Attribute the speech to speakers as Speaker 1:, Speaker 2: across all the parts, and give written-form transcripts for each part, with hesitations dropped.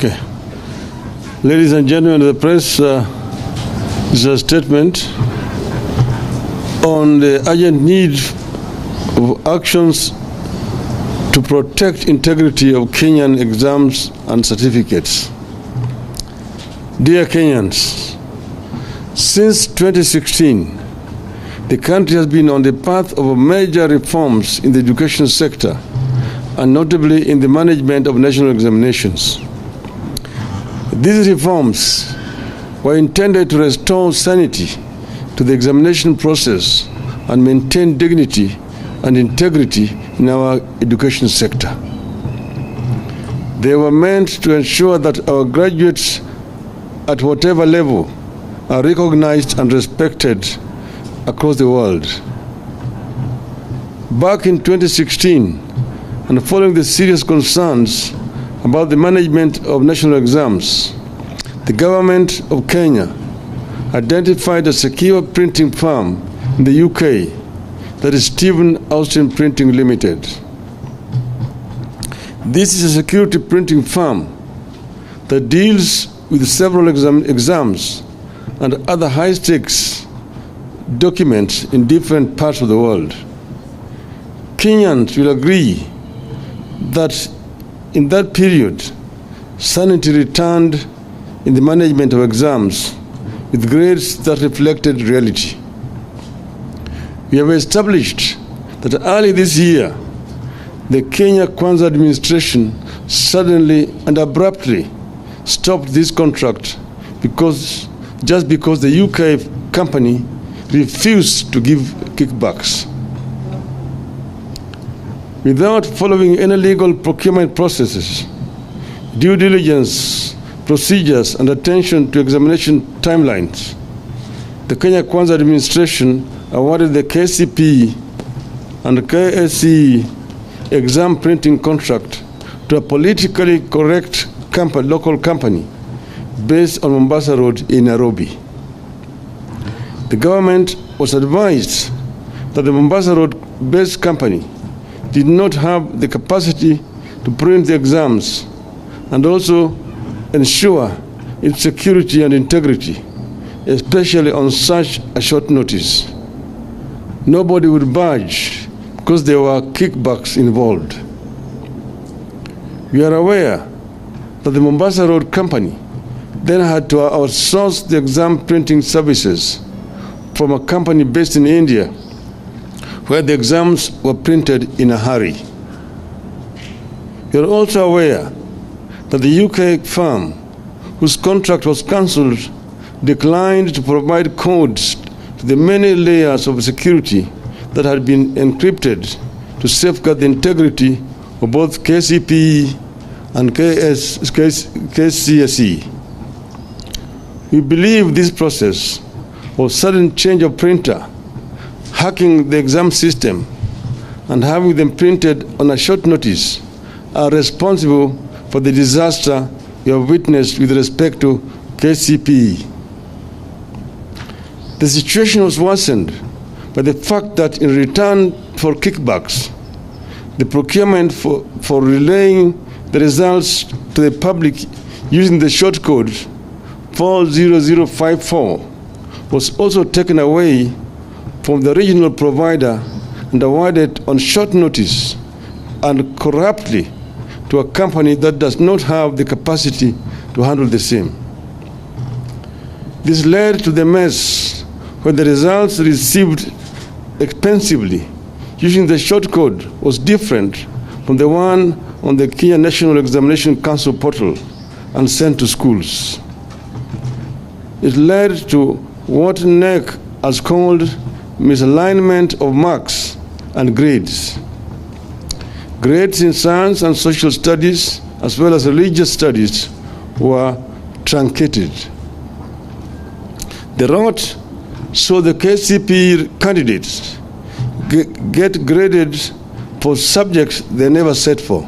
Speaker 1: Okay. Ladies and gentlemen of the press, this is a statement on the urgent need of actions to protect integrity of Kenyan exams and certificates. Dear Kenyans, since 2016, the country has been on the path of major reforms in the education sector, and notably in the management of national examinations. These reforms were intended to restore sanity to the examination process and maintain dignity and integrity in our education sector. They were meant to ensure that our graduates at whatever level are recognized and respected across the world. Back in 2016, and following the serious concerns about the management of national exams, the government of Kenya identified a secure printing firm in the UK, that is Stephen Austin Printing Limited. This is a security printing firm that deals with several exams and other high-stakes documents in different parts of the world. Kenyans will agree that in that period, sanity returned in the management of exams with grades that reflected reality. We have established that early this year, the Kenya Kwanza administration suddenly and abruptly stopped this contract just because the UK company refused to give kickbacks. Without following any legal procurement processes, due diligence procedures, and attention to examination timelines, the Kenya Kwanza administration awarded the KCPE and KSE exam printing contract to a politically correct local company based on Mombasa Road in Nairobi. The government was advised that the Mombasa Road-based company did not have the capacity to print the exams and also ensure its security and integrity, especially on such a short notice. Nobody would budge because there were kickbacks involved. We are aware that the Mombasa Road company then had to outsource the exam printing services from a company based in India, where the exams were printed in a hurry. You are also aware that the UK firm, whose contract was cancelled, declined to provide codes to the many layers of security that had been encrypted to safeguard the integrity of both KCPE and KCSE. We believe this process of sudden change of printer, hacking the exam system, and having them printed on a short notice are responsible for the disaster we have witnessed with respect to KCPE. The situation was worsened by the fact that in return for kickbacks, the procurement for relaying the results to the public using the short code 40054 was also taken away from the regional provider and awarded on short notice and corruptly to a company that does not have the capacity to handle the same. This led to the mess where the results received expensively using the short code was different from the one on the Kenya National Examination Council portal and sent to schools. It led to what NEC has called misalignment of marks and grades. Grades in science and social studies, as well as religious studies, were truncated. The rot saw the KCPE candidates get graded for subjects they never set for.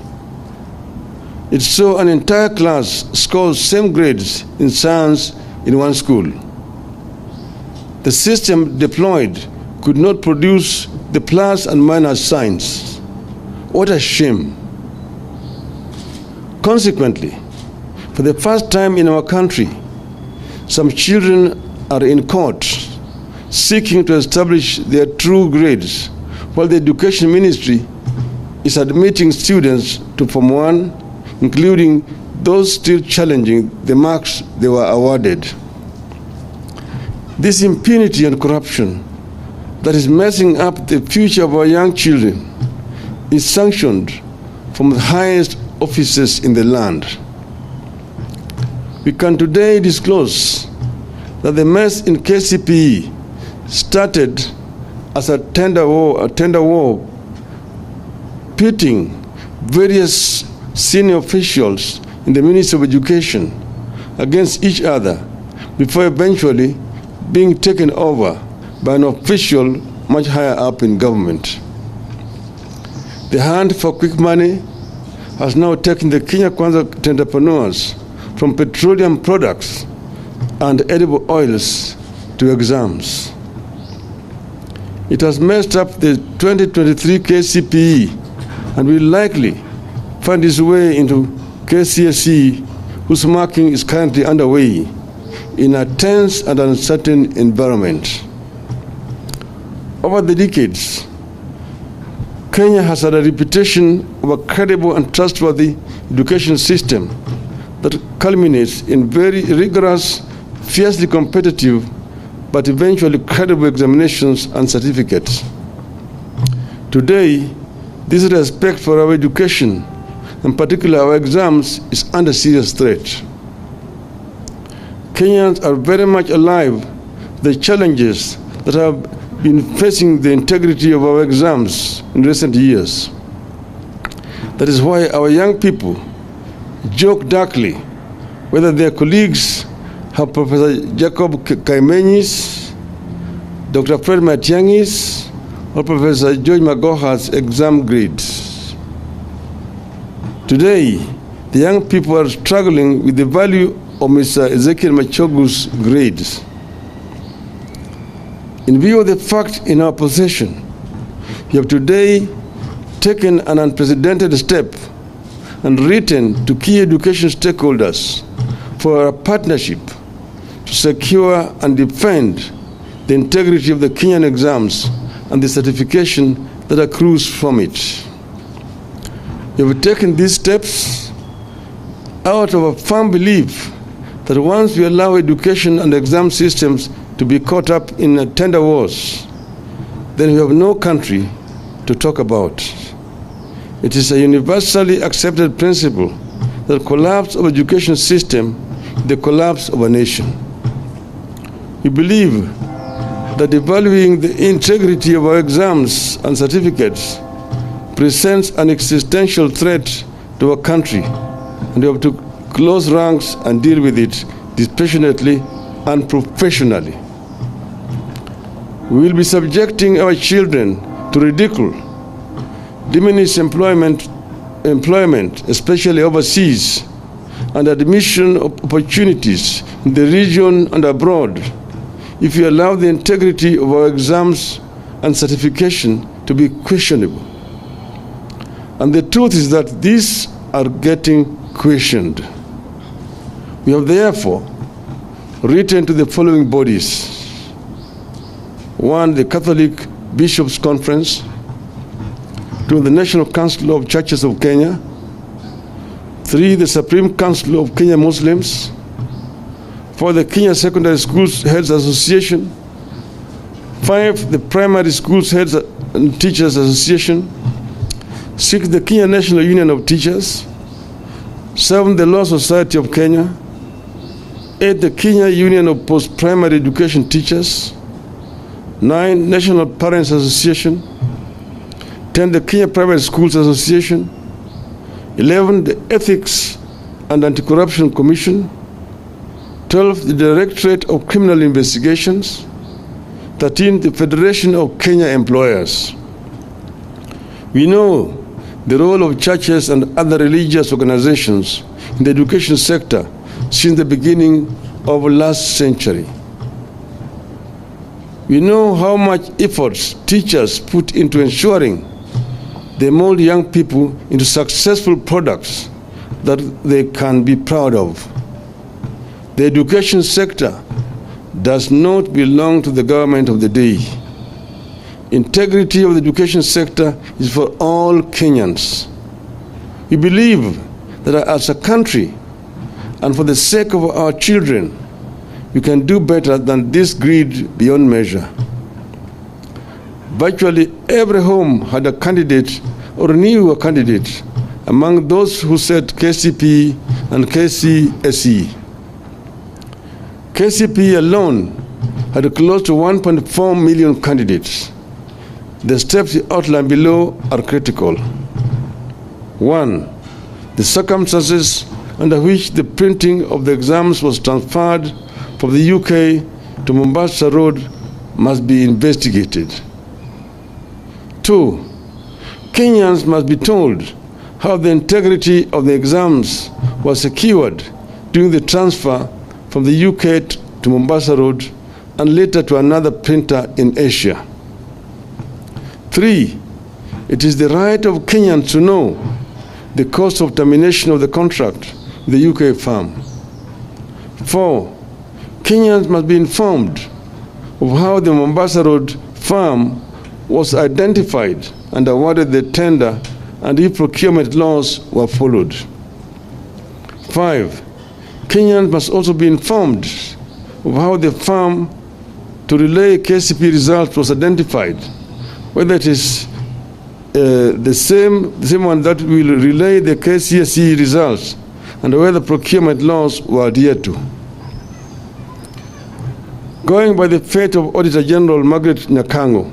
Speaker 1: It saw an entire class score same grades in science in one school. The system deployed could not produce the plus and minus signs. What a shame. Consequently, For the first time in our country, some children are in court seeking to establish their true grades, while the Education Ministry is admitting students to Form 1, including those still challenging the marks they were awarded. This impunity and corruption that is messing up the future of our young children is sanctioned from the highest offices in the land. We can today disclose that the mess in KCPE started as a tender war pitting various senior officials in the Ministry of Education against each other before eventually being taken over by an official much higher up in government. The hunt for quick money has now taken the Kenya Kwanza entrepreneurs from petroleum products and edible oils to exams. It has messed up the 2023 KCPE and will likely find its way into KCSE, whose marking is currently underway in a tense and uncertain environment. Over the decades, Kenya has had a reputation of a credible and trustworthy education system that culminates in very rigorous, fiercely competitive, but eventually credible examinations and certificates. Today, this respect for our education, in particular our exams, is under serious threat. Kenyans are very much alive to the challenges that have been facing the integrity of our exams in recent years. That is why our young people joke darkly whether their colleagues have Professor Jacob Kaimenyis, Dr. Fred Matiangis, or Professor George Magoha's exam grades. Today, the young people are struggling with the value of Mr. Ezekiel Machogu's grades. In view of the fact in our possession, we have today taken an unprecedented step and written to key education stakeholders for a partnership to secure and defend the integrity of the Kenyan exams and the certification that accrues from it. We have taken these steps out of a firm belief that once we allow education and exam systems to be caught up in tender wars, then we have no country to talk about. It is a universally accepted principle that the collapse of education system is the collapse of a nation. We believe that evaluating the integrity of our exams and certificates presents an existential threat to our country, and we have to close ranks and deal with it dispassionately and professionally. We will be subjecting our children to ridicule, diminished employment, especially overseas, and admission opportunities in the region and abroad if we allow the integrity of our exams and certification to be questionable. And the truth is that these are getting questioned. We have therefore written to the following bodies: 1, the Catholic Bishops' Conference; 2, the National Council of Churches of Kenya; 3, the Supreme Council of Kenya Muslims; 4, the Kenya Secondary Schools Heads Association; 5, the Primary Schools Heads and Teachers Association; 6, the Kenya National Union of Teachers; 7, the Law Society of Kenya; 8, the Kenya Union of Post-Primary Education Teachers; 9, National Parents Association; 10, the Kenya Private Schools Association; 11, the Ethics and Anti-Corruption Commission; 12, the Directorate of Criminal Investigations; 13, the Federation of Kenya Employers. We know the role of churches and other religious organizations in the education sector since the beginning of last century. We know how much efforts teachers put into ensuring they mold young people into successful products that they can be proud of. The education sector does not belong to the government of the day. Integrity of the education sector is for all Kenyans. We believe that as a country and for the sake of our children, we can do better than this greed beyond measure. Virtually every home had a candidate or knew a candidate among those who said KCPE and KCSE. KCPE alone had close to 1.4 million candidates. The steps outlined below are critical. 1. The circumstances under which the printing of the exams was transferred from the UK to Mombasa Road must be investigated. 2. Kenyans must be told how the integrity of the exams was secured during the transfer from the UK to Mombasa Road and later to another printer in Asia. 3. It is the right of Kenyans to know the cost of termination of the contract with the UK firm. 4. Kenyans must be informed of how the Mombasa Road firm was identified and awarded the tender and if procurement laws were followed. 5. Kenyans must also be informed of how the firm to relay KCPE results was identified, whether it is the same one that will relay the KCSE results and whether procurement laws were adhered to. Going by the fate of Auditor General Margaret Nyakango,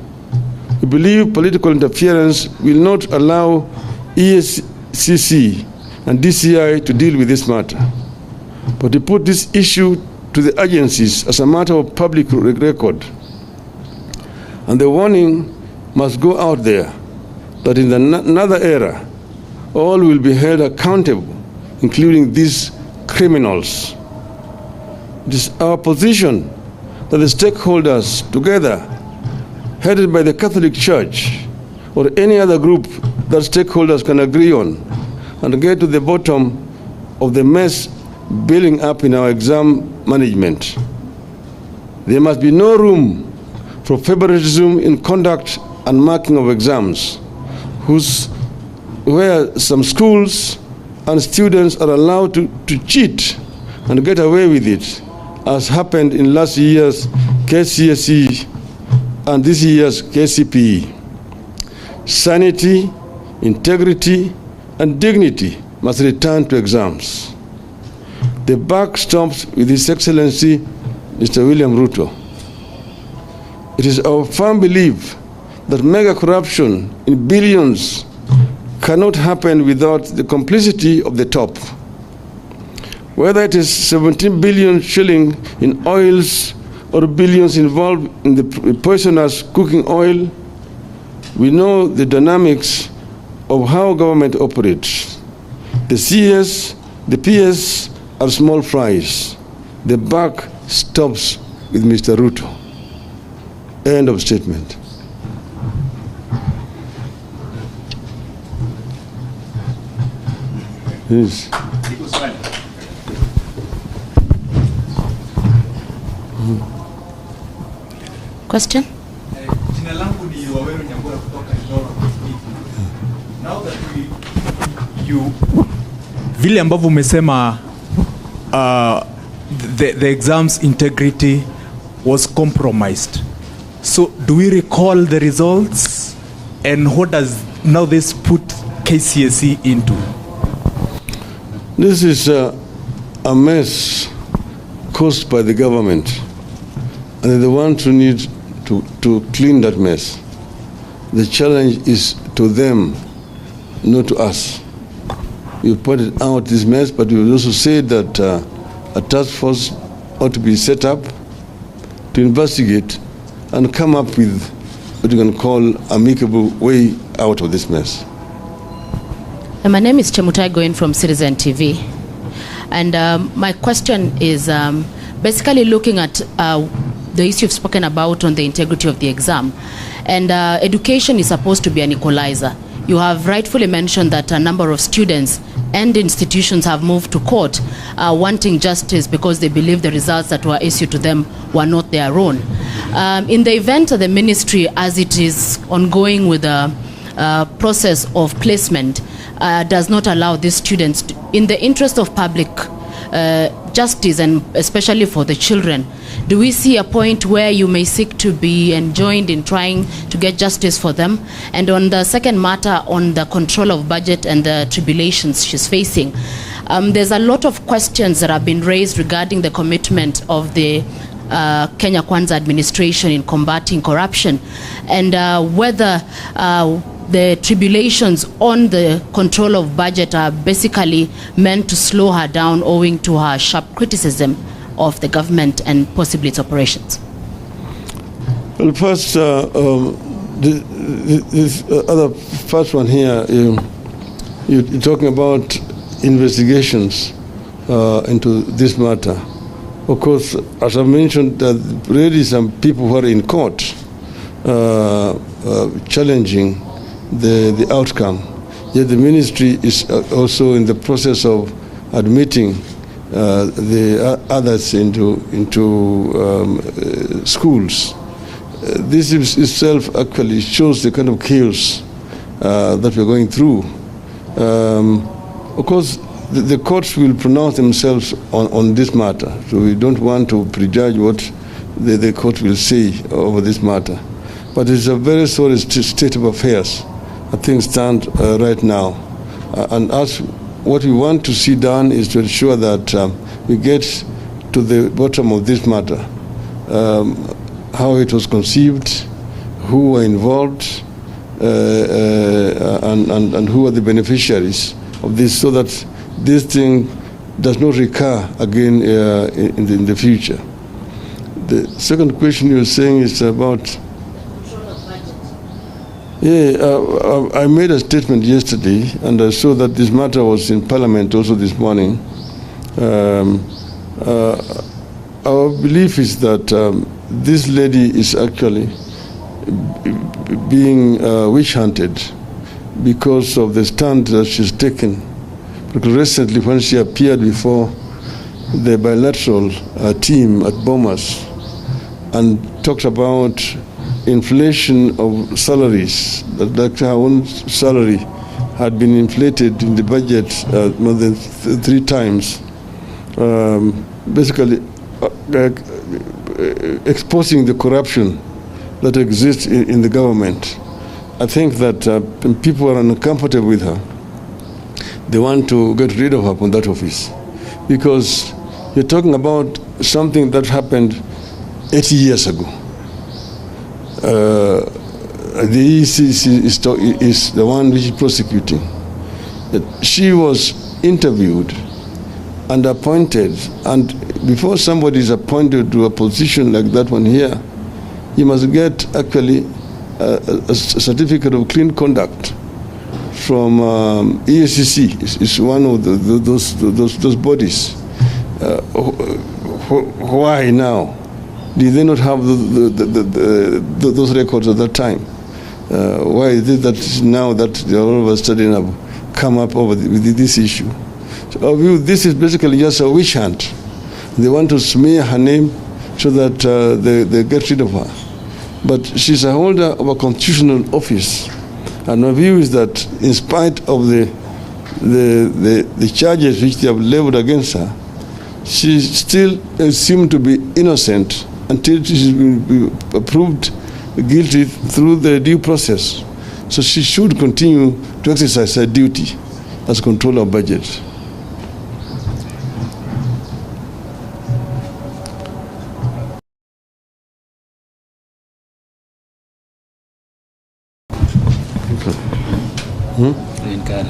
Speaker 1: we believe political interference will not allow EACC and DCI to deal with this matter, but to put this issue to the agencies as a matter of public record. And the warning must go out there that in another era, all will be held accountable, including these criminals. It is our position that the stakeholders together, headed by the Catholic Church or any other group that stakeholders can agree on, and get to the bottom of the mess building up in our exam management. There must be no room for favoritism in conduct and marking of exams, where some schools and students are allowed to cheat and get away with it, as happened in last year's KCSE and this year's KCPE. Sanity, integrity, and dignity must return to exams. The buck stops with His Excellency, Mr. William Ruto. It is our firm belief that mega corruption in billions cannot happen without the complicity of the top. Whether it is 17 billion shilling in oils or billions involved in the poisonous cooking oil, we know the dynamics of how government operates. The CS, the PS are small fries. The buck stops with Mr. Ruto. End of statement. Yes.
Speaker 2: Question?
Speaker 3: Now that you vile ambavyo umesema the exams integrity was compromised. So do we recall the results and what does now this put KCSE into?
Speaker 1: This is a mess caused by the government, and they're the ones who need to clean that mess. The challenge is to them, not to us. We pointed out this mess, but we also said that a task force ought to be set up to investigate and come up with what you can call amicable way out of this mess.
Speaker 2: My name is Chemutai going from Citizen TV. And my question is basically looking at the issue you've spoken about on the integrity of the exam. And education is supposed to be an equalizer. you have rightfully mentioned that a number of students and institutions have moved to court wanting justice because they believe the results that were issued to them were not their own. In the event that the ministry, as it is ongoing with the process of placement, does not allow these students, in the interest of public justice and especially for the children, do we see a point where you may seek to be enjoined in trying to get justice for them? And on the second matter, on the control of budget and the tribulations she's facing, there's a lot of questions that have been raised regarding the commitment of the Kenya Kwanza administration in combating corruption, and whether the tribulations on the control of budget are basically meant to slow her down owing to her sharp criticism of the government and possibly its operations.
Speaker 1: Well, first, this other first one here, you're talking about investigations into this matter. Of course, as I mentioned, there are already some people who are in court challenging the outcome. Yet the ministry is also in the process of admitting the others into schools. This itself actually shows the kind of chaos that we're going through. Of course, the courts will pronounce themselves on this matter, so we don't want to prejudge what the court will say over this matter. But it's a very sorry state of affairs as things stand right now. And as what we want to see done is to ensure that we get to the bottom of this matter, how it was conceived, who were involved, and who are the beneficiaries of this, so that this thing does not recur again in the future. The second question you were saying is about... Yeah, I made a statement yesterday, and I saw that this matter was in Parliament also this morning. Our belief is that this lady is actually being witch hunted because of the stand that she's taken. Because recently, when she appeared before the bilateral team at Bomas and talked about inflation of salaries, that her own salary had been inflated in the budget more than 3 times, basically exposing the corruption that exists in the government. I think that people are uncomfortable with her. They want to get rid of her from that office, because you're talking about something that happened 80 years ago. The ECC is the one which is prosecuting. She was interviewed and appointed, and before somebody is appointed to a position like that one here, you must get actually a certificate of clean conduct from ECC. It's one of those bodies. Why now? Did they not have those records at that time? Why is it that now that they all of a sudden have come up with this issue? So our view, this is basically just a witch hunt. They want to smear her name so that they get rid of her. But she's a holder of a constitutional office. And my view is that in spite of the charges which they have leveled against her, she still seems to be innocent until she's been proved guilty through the due process. So she should continue to exercise her duty as controller of budget.
Speaker 4: Green card.